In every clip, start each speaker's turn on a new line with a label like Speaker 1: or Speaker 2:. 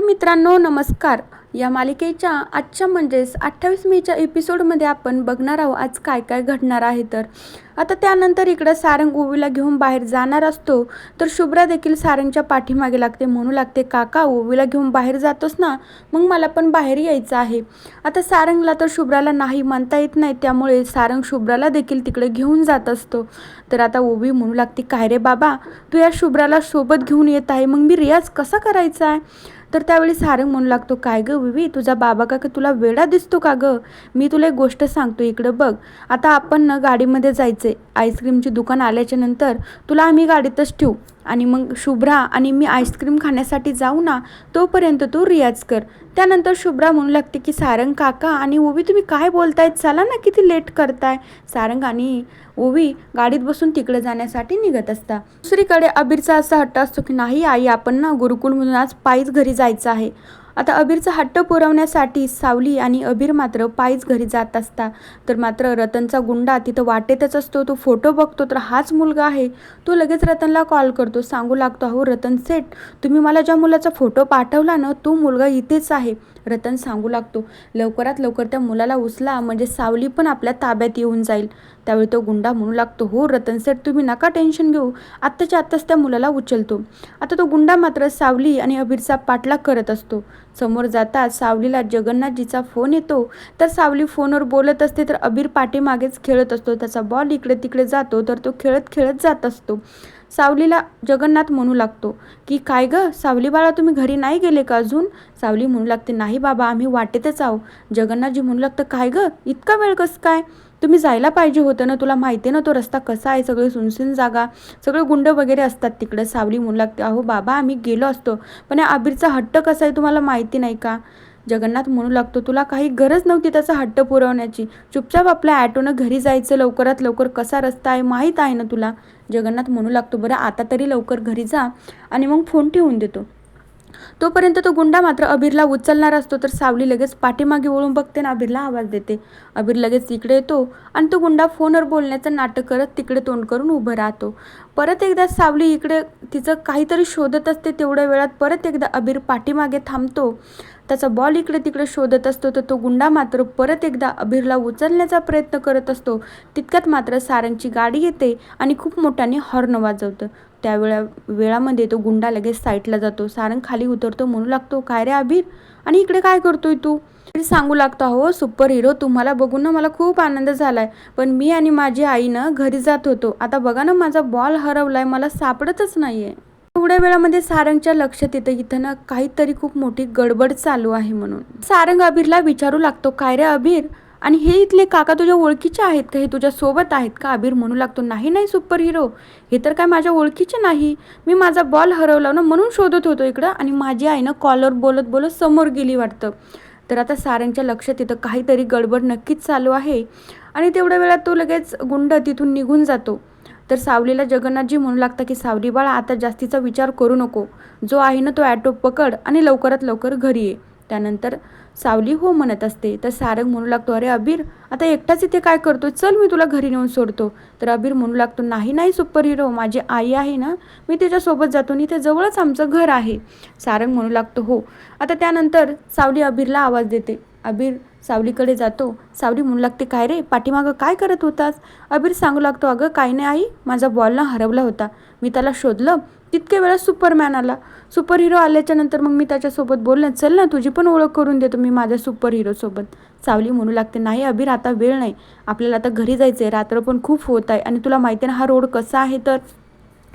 Speaker 1: मित्रांनो, नमस्कार. या मालिकेच्या आजच्या म्हणजेच 28 मेच्या एपिसोडमध्ये आपण बघणार आहोत आज काय काय घडणार आहे. तर आता त्यानंतर इकडं सारंग ओवीला घेऊन बाहेर जाणार असतो, तर शुभ्रा देखील सारंगच्या पाठीमागे लागते. म्हणू लागते, काका ओवीला घेऊन बाहेर जातोस ना, मग मला पण बाहेर यायचं आहे. आता सारंगला तर शुभ्राला नाही म्हणता येत नाही, त्यामुळे सारंग शुभ्राला देखील तिकडे घेऊन जात असतो. तर आता ओवी म्हणू लागते, काय रे बाबा, तू या शुभ्राला सोबत घेऊन येत आहे, मग मी रियाज कसा करायचा आहे. तर त्यावेळी सारंग म्हणू लागतो, काय गं विवी, तुझा बाबा का तुला वेडा दिसतो का गं. मी तुला एक गोष्ट सांगतो, इकडं बघ. आता आपण ना गाडीमध्ये जायचे, आईस्क्रीमची दुकान आल्याच्या नंतर तुला आम्ही गाडीतच ठेवू आणि मग शुभ्रा आणि मी आईस्क्रीम खाण्यासाठी जाऊ ना, तोपर्यंत तू रियाज कर. त्यानंतर शुभ्रा म्हणू लागते की सारंग काका आणि ओवी तुम्ही काय बोलतायत, चला ना, किती लेट करताय. सारंग आणि ओवी गाडीत बसून तिकडे जाण्यासाठी निघत असतात. दुसरीकडे अबीरचा असा हट्ट असतो की नाही आई, आपण ना गुरुकुलमधून आज पायीच घरी जायचं आहे. आता अबीरचा हट्ट पुरवण्यासाठी सावली आणि अबीर मात्र पायीच घरी जात असता. तर मात्र रतनचा गुंडा तिथं वाटेतच असतो. तो फोटो बघतो तर हाच मुलगा आहे. तो लगेच रतनला कॉल करतो, सांगू लागतो, अहो रतन सेठ, तुम्ही मला ज्या मुलाचा फोटो पाठवला ना, तो मुलगा इथेच आहे. रतन सांगू लागतो, लवकरात लवकर त्या मुलाला उचला, म्हणजे सावली पण आपल्या ताब्यात येऊन जाईल. त्यावेळी तो गुंडा म्हणू लागतो, हो रतन सेठ, तुम्ही नका टेन्शन घेऊ, आत्ताच्या आत्ताच त्या मुलाला उचलतो. आता तो गुंडा मात्र सावली आणि अबीरचा पाठलाग करत असतो. समोर जातात सावलीला जगन्नाथजीचा फोन येतो. तर सावली फोनवर बोलत असते, तर अबीर पाठीमागेच खेळत असतो. त्याचा बॉल इकडे तिकडे जातो, तर तो खेळत खेळत जात असतो. सावलीला जगन्नाथ म्हणू लागतो की काय गं सावली बाळा, तुम्ही घरी नाही गेले का अजून. सावली म्हणू लागते, नाही बाबा, आम्ही वाटेतच आहो. जगन्नाथजी म्हणू लागतं, काय गं इतका वेळ कसं काय, तुम्ही जायला पाहिजे होतं ना, तुला माहिती आहे ना तो रस्ता कसा आहे, सगळे सुनसून जागा, सगळे गुंड वगैरे असतात तिकडे. सावली म्हणू लागते, अहो बाबा, आम्ही गेलो असतो, पण या अबीरचा हट्ट कसा आहे तुम्हाला माहिती नाही का. जगन्नाथ म्हणू लागतो, तुला काही गरज नव्हती त्याचा हट्ट पुरवण्याची, चुपचाप आपल्या ॲटोनं घरी जायचं लवकरात लवकर, कसा रस्ता आहे माहीत आहे ना तुला. जगन्नाथ म्हणू लागतो, बरं आता तरी लवकर घरी जा आणि मग फोन ठेवून देतो. तोपर्यंत तो गुंडा मात्र अबीरला उचलणार असतो. तर सावली लगेच पाठीमागे वळून बघते आणि अबीरला आवाज देते. अबीर लगेच इकडे येतो आणि तो गुंडा फोनवर बोलण्याचं नाटक करत तिकडे तोंड करून उभं राहतो. परत एकदा सावली इकडे तिचं काहीतरी शोधत असते. तेवढ्या वेळात परत एकदा अबीर पाठीमागे थांबतो. त्याचा बॉल इकडे तिकडे शोधत असतो. तर तो गुंडा मात्र परत एकदा अबीरला उचलण्याचा प्रयत्न करत असतो. तितक्यात मात्र सारंगची गाडी येते आणि खूप मोठ्याने हॉर्न वाजवतं. वेळामध्ये तो गुंडा लगेच साईडला जातो. सारंग खाली उतरतो. म्हणू लागतो, काय रे अबीर, आणि इकडे काय करतोय तू. सांगू लागतो, हो सुपर हिरो, तुम्हाला बघून ना मला खूप आनंद झालाय, पण मी आणि माझी आई ना घरी जात होतो. आता बघा ना, माझा बॉल हरवलाय, मला सापडतच नाहीये. एवढ्या वेळामध्ये सारंगच्या लक्षात येतं, इथं ना काहीतरी खूप मोठी गडबड चालू आहे म्हणून. सारंग अबीरला विचारू लागतो, काय रे अबीर, आणि हे इथले काका तुझ्या ओळखीचे आहेत का, हे तुझ्या सोबत आहेत का. अबीर म्हणू लागतो, नाही नाही सुपर हिरो, हे तर काय माझ्या ओळखीचे नाही, मी माझा बॉल हरवला ना म्हणून शोधत होतो इकडं, आणि माझी आई ना कॉलर बोलत बोलत समोर गेली वाटतं. तर आता सारंगच्या लक्षात येतं काहीतरी गडबड नक्कीच चालू आहे. आणि तेवढ्या वेळात तो लगेच गुंड तिथून निघून जातो. तर सावलीला जगन्नाथजी म्हणू लागतं की सावली बाळा, आता जास्तीचा विचार करू नको, जो आहे ना तो ॲटो पकड आणि लवकरात लवकर घरी ये. त्यानंतर सावली हो म्हणत असते. तर सारंग म्हणू लागतो, अरे अबीर, आता एकटाच इथे काय करतो, चल मी तुला घरी नेऊन सोडतो. तर अबीर म्हणू लागतो, नाही नाही सुपर हिरो, माझी आई आहे ना, मी तिच्यासोबत जातो आणि ते जवळच आमचं घर आहे. सारंग म्हणू लागतो, हो. आता त्यानंतर सावली अबीरला आवाज देते. अबीर सावलीकडे जातो. सावली म्हणू लागते, काय रे पाठीमागं काय करत होतास. अबीर सांगू लागतो, अगं काही नाही आई, माझा बॉल ना हरवला होता, मी त्याला शोधलं, तितक्या वेळा सुपरमॅन आला. सुपर हिरो आल्याच्या नंतर मग मी त्याच्यासोबत बोलले, चल ना तुझी पण ओळख करून देतो मी माझ्या सुपर हिरोसोबत. सावली म्हणू लागते, नाही अबीर, आता वेळ नाही, आपल्याला आता घरी जायचं आहे, रात्र पण खूप होत आहे आणि तुला माहिती आहे ना हा रोड कसा आहे. तर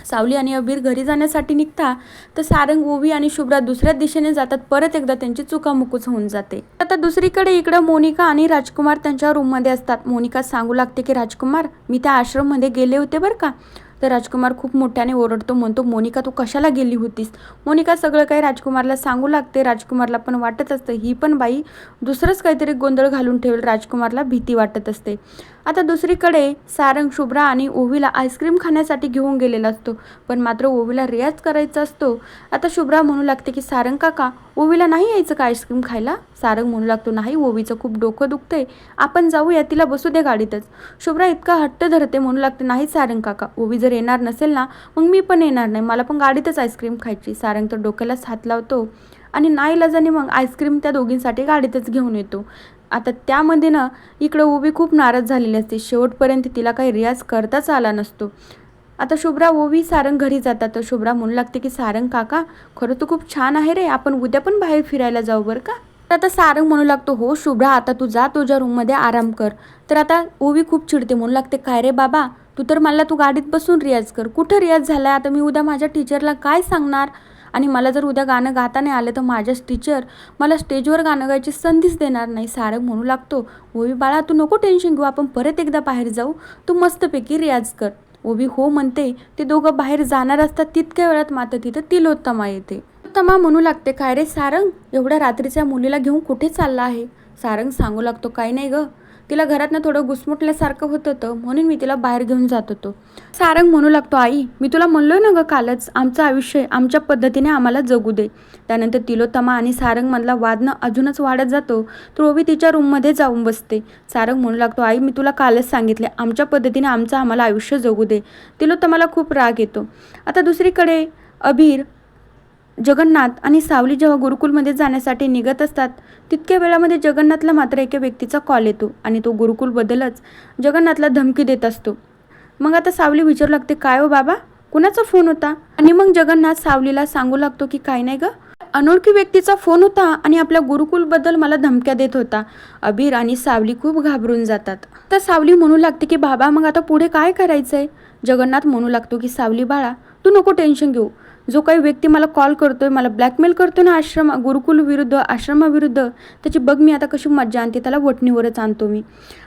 Speaker 1: सावली आणि अबीर घरी जाण्यासाठी निघता. तर सारंग, ओवी आणि शुभ्रा दुसऱ्या दिशेने जातात. परत एकदा त्यांची चुकामुकूच होऊन जाते. आता दुसरीकडे इकडं मोनिका आणि राजकुमार त्यांच्या रूममध्ये असतात. मोनिका सांगू लागते की राजकुमार, मी त्या आश्रममध्ये गेले होते बरं का. तर राजकुमार खूप मोठ्याने ओरडतो, म्हणतो, मोनिका तू कशाला गेली होतीस. मोनिका सगळं काही राजकुमारला सांगू लागते. राजकुमारला पण वाटत असतं ही पण बाई दुसरंच काहीतरी गोंधळ घालून ठेवेल. राजकुमारला भीती वाटत असते. आता दुसरीकडे सारंग शुभ्रा आणि ओवीला आईस्क्रीम खाण्यासाठी घेऊन गेलेला असतो, पण मात्र ओवीला रियाज करायचा असतो. आता शुभ्रा म्हणू लागते की सारंग काका, ओवीला नाही यायचं का आईस्क्रीम खायला. सारंग म्हणू लागतो, नाही, ओवीचं खूप डोकं दुखतंय, आपण जाऊया, तिला बसू दे गाडीतच. शुभ्रा इतका हट्ट धरते. म्हणू लागते, नाही सारंग काका, ओवी जर येणार नसेल ना, मग मी पण येणार नाही, मला पण गाडीतच आईस्क्रीम खायची. सारंग तर डोक्यालाच हात लावतो आणि नाईलाजाने मग आईस्क्रीम त्या दोघींसाठी गाडीतच घेऊन येतो. आता त्यामध्ये ना इकडं ओवी खूप नाराज झालेली असते. शेवटपर्यंत तिला काही रियाज करताच आला नसतो. आता शुभ्रा, ओवी, सारंग घरी जातात. तर शुभ्रा म्हणू लागते की सारंग काका, खरं तर खूप छान आहे रे, आपण उद्या पण बाहेर फिरायला जाऊ बरं का. तर आता सारंग म्हणू लागतो, हो शुभ्रा, आता तू जा तुझ्या रूममध्ये आराम कर. तर आता ओवी खूप चिडते, म्हणू लागते, काय रे बाबा, तू गाडीत बसून रियाज कर. कुठं रियाज झाला? आता मी उद्या माझ्या टीचरला काय सांगणार? आणि मला जर उद्या गाणं गाता नाही आलं तर माझ्याच टीचर मला स्टेजवर गाणं गायची संधीच देणार नाही. सारंग म्हणू लागतो, ओवी बाळा, तू नको टेन्शन घेऊ, आपण परत एकदा बाहेर जाऊ, तू मस्तपैकी रियाज कर. ओवी हो म्हणते. ते दोघं बाहेर जाणार असतात. तितक्या वेळात मात्र तिथं तिलोत्तमा येते. तिलोत्तमा म्हणू लागते, काय रे सारंग, एवढ्या रात्रीच्या मुलीला घेऊन कुठे चालला आहे? सारंग सांगू लागतो, काही नाही ग, तिला घरातनं थोडं घुसमुटल्यासारखं होत होतं म्हणून मी तिला बाहेर घेऊन जात होतो. सारंग म्हणू लागतो, आई, मी तुला म्हणलोय ना ग कालच, आमचं आयुष्य आमच्या पद्धतीने आम्हाला जगू दे. त्यानंतर तिलोत्तमा आणि सारंगमधला वादनं अजूनच वाढत जातो. तर ओवी तिच्या रूममध्ये जाऊन बसते. सारंग म्हणू लागतो, आई, मी तुला कालच सांगितले, आमच्या पद्धतीने आम्हाला आयुष्य जगू दे. तिलोत्तमाला खूप राग येतो. आता दुसरीकडे अबीर, जगन्नाथ आणि सावली जेव्हा गुरुकुलमध्ये जाण्यासाठी निघत असतात तितक्या वेळामध्ये जगन्नाथला मात्र एका व्यक्तीचा कॉल येतो आणि तो गुरुकुलबद्दलच जगन्नाथला धमकी देत असतो. मग आता सावली विचारू लागते, काय हो बाबा, कुणाचा फोन होता? आणि मग जगन्नाथ सावलीला सांगू लागतो की काही नाही ग, अनोळखी व्यक्तीचा फोन होता आणि आपल्या गुरुकुलबद्दल मला धमक्या देत होता. अबीर आणि सावली खूप घाबरून जातात. तर सावली म्हणू लागते की बाबा, मग आता पुढे काय करायचंय? जगन्नाथ म्हणू लागतो की सावली बाळा, तू नको टेन्शन घेऊ, जो काही व्यक्ती मला कॉल करतोय, मला ब्लॅकमेल करतोय ना गुरुकुल विरुद्ध, आश्रमाविरुद्ध, त्याची बघ मी आता कशी मज्जा आणते, त्याला वटणीवरच आणतो मी.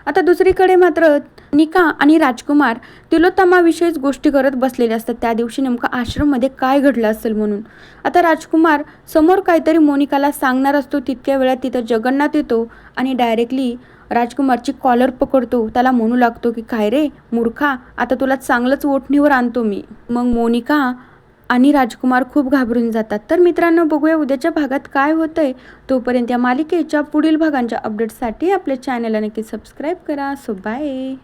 Speaker 1: आता दुसरीकडे मात्र निका आणि राजकुमार तिलोत्तमाविषयीच गोष्टी करत बसलेले असतात. त्या दिवशी नेमकं आश्रममध्ये काय घडलं असेल म्हणून. आता राजकुमार समोर काहीतरी मोनिकाला सांगणार असतो. तितक्या वेळात तिथं जगन्नाथ येतो आणि डायरेक्टली राजकुमारची कॉलर पकडतो. त्याला म्हणू लागतो की काय रे मूर्खा, आता तुला चांगलंच ओढणीवर आणतो मी. मग मोनिका आणि राजकुमार खूप घाबरून जातात. तर मित्रांनो, बघूया उद्याच्या भागात काय होतंय. तोपर्यंत या मालिकेच्या पुढील भागांच्या अपडेट्ससाठी आपल्या चॅनलला नक्की सबस्क्राईब करा. So bye.